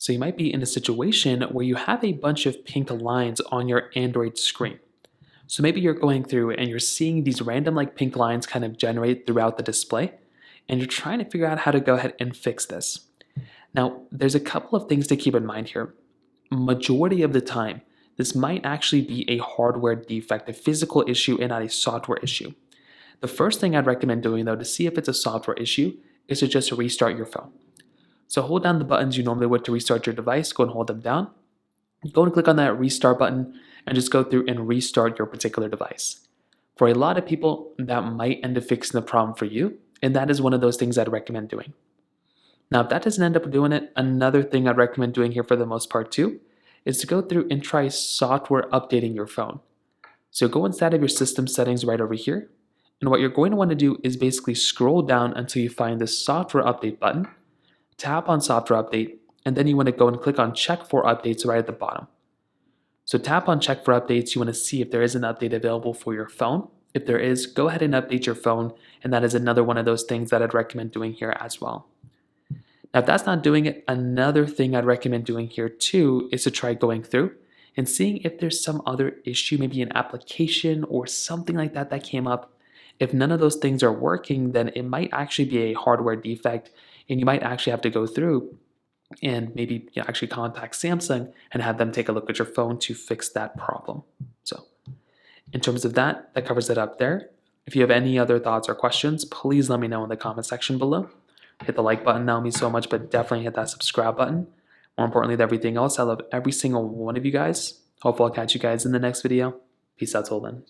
So you might be in a situation where you have a bunch of pink lines on your Android screen. So maybe you're going through and you're seeing these random like pink lines kind of generate throughout the display, and you're trying to figure out how to go ahead and fix this. Now, there's a couple of things to keep in mind here. Majority of the time, this might actually be a hardware defect, a physical issue, and not a software issue. The first thing I'd recommend doing though to see if it's a software issue is to just restart your phone. So hold down the buttons you normally would to restart your device, go and hold them down. Go and click on that restart button and just go through and restart your particular device. For a lot of people, that might end up fixing the problem for you, and that is one of those things I'd recommend doing. Now, if that doesn't end up doing it, another thing I'd recommend doing here for the most part too is to go through and try software updating your phone. So go inside of your system settings right over here, and what you're going to want to do is basically scroll down until you find the software update button, tap on software update, and then you want to go and click on check for updates right at the bottom. So tap on check for updates. You want to see if there is an update available for your phone. If there is, go ahead and update your phone, and that is another one of those things that I'd recommend doing here as well. Now, if that's not doing it, another thing I'd recommend doing here too is to try going through and seeing if there's some other issue, maybe an application or something like that that came up. If none of those things are working, then it might actually be a hardware defect, and you might actually have to go through and maybe actually contact Samsung and have them take a look at your phone to fix that problem. So in terms of that, that covers it up there. If you have any other thoughts or questions, please let me know in the comment section below. Hit the like button, that would mean so much, but definitely hit that subscribe button. More importantly than everything else, I love every single one of you guys. Hopefully I'll catch you guys in the next video. Peace out till then.